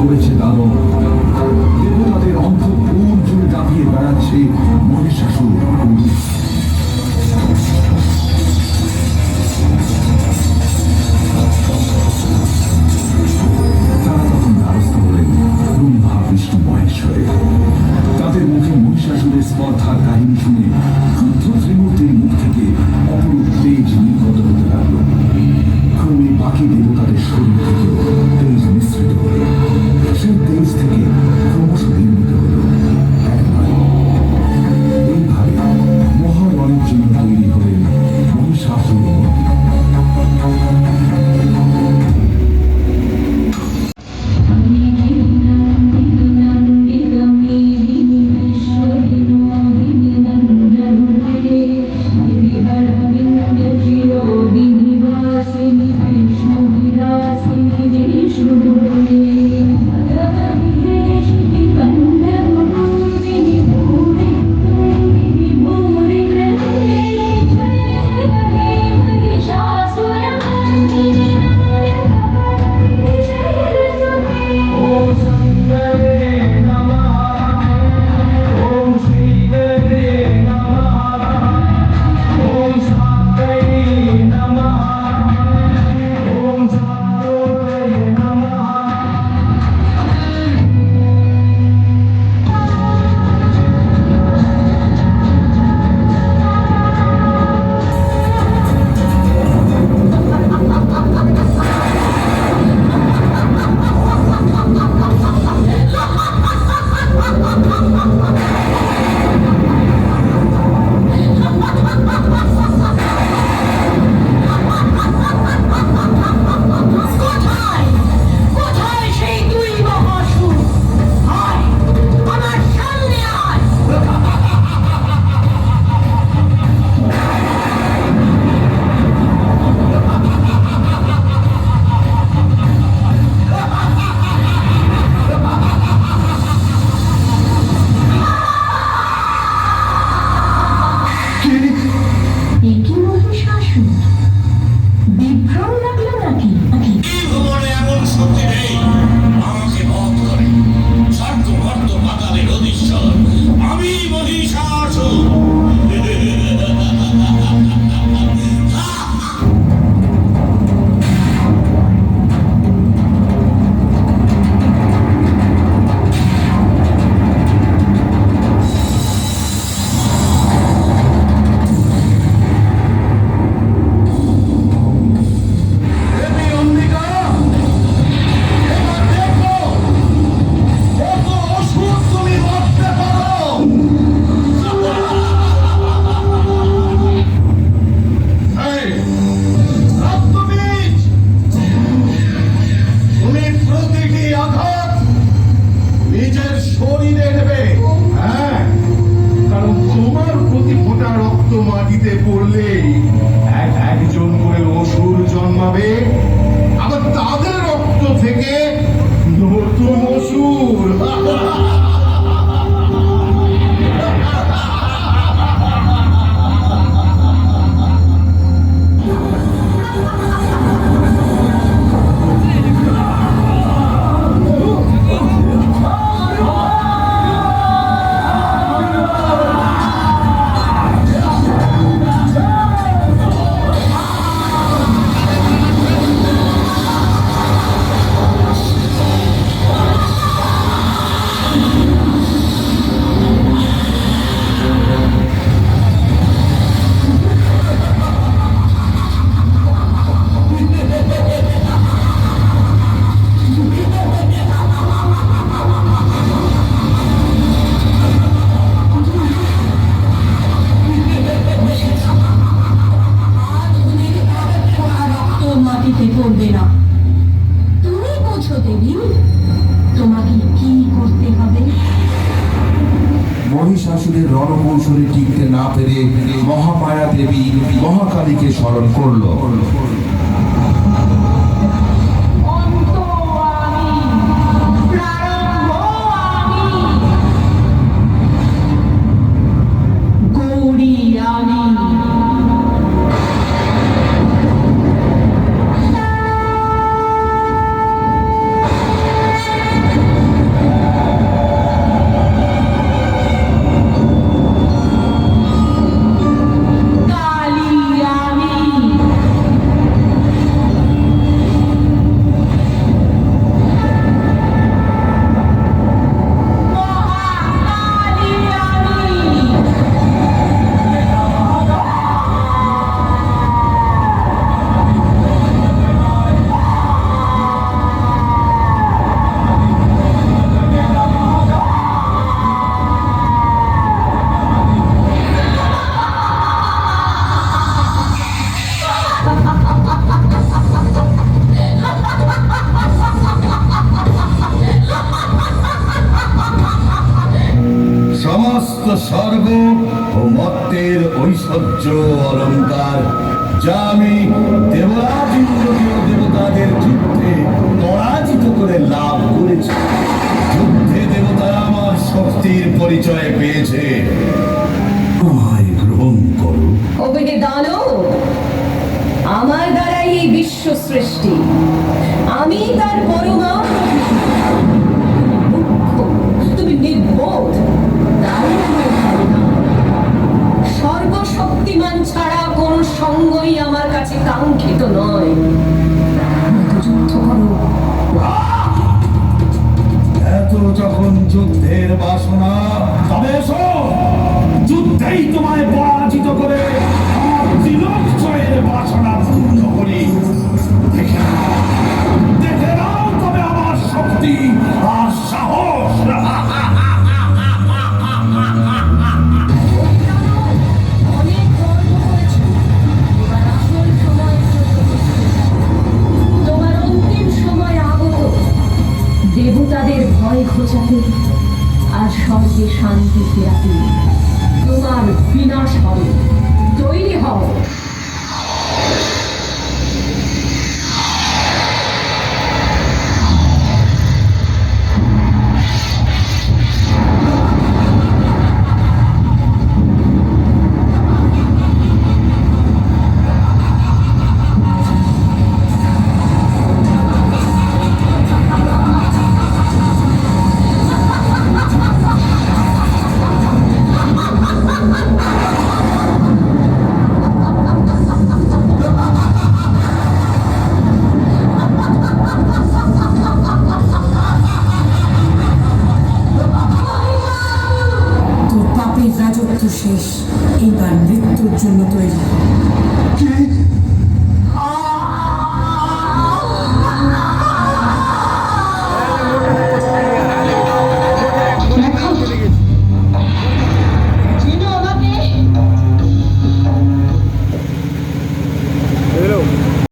করেছে দানব। দেবতাদের অন্তঃপুর জুড়ে দাপিয়ে বেড়াচ্ছে মহিষাসুর। তারা তখন দ্বারস্থ হলেন ব্রহ্মা বিষ্ণু মহেশ্বরের। তাদের মুখে মহিষাসুরের স্পর্ধার কাহিনী শুনে ক্রুদ্ধ ত্রিমূর্তির মুখ থেকে অপরূপ তেজ নির্গত হতে লাগল। ক্রমে বাকি দেবতাদের শরীর থেকেও তেজ মিশ্রিত হল। সেই তেজ থেকে ক্রমশ নির্মিত হল এক নারী। এইভাবে মহারণের জন্য তৈরি হলেন মহিষাসুর। মহিষাসুরের রণকৌশলে টিকতে না পেরে মহামায়া দেবী মহাকালীকে স্মরণ করল। স্বর্গ ও মর্তের ঐশ্বর্য অলঙ্কার, যা আমি দেবরাজ ইন্দ্রীয় দেবতাদের যুদ্ধে পরাজিত করে লাভ করেছি। যুদ্ধে দেবতারা আমার শক্তির পরিচয় পেয়েছে। আমায় গ্রহণ করো। ওহে দানব, আমার দ্বারাই এই বিশ্ব সৃষ্টি, আমি তার পরমা মূর্খ, তুমি নির্বোধ, তাই আমার ধারণা। সর্বশক্তিমান ছাড়া কোন সঙ্গই আমার কাছে কাঙ্ক্ষিত নয়। যুদ্ধ করো। এত যখন যুদ্ধের বাসনা, তবে এসো, যুদ্ধেই তোমায় পরাজিত করে আমার তিলক জয়ের বাসনা পূর্ণ করি। দেখে নাও তবে আমার শক্তি আর সাহস। অনেক গর্ব করেছ, এবার আসল সময় এসেছে। তোমার অন্তিম সময় আগত। দেবতাদের ভয় ঘোচাতে আর স্বর্গে শান্তি ফেরাতে তোমার বিনাশ হবে। তৈরি হও। তোর পাপের রাজত্ব শেষ, এবার মৃত্যুর জন্য তৈরি হ।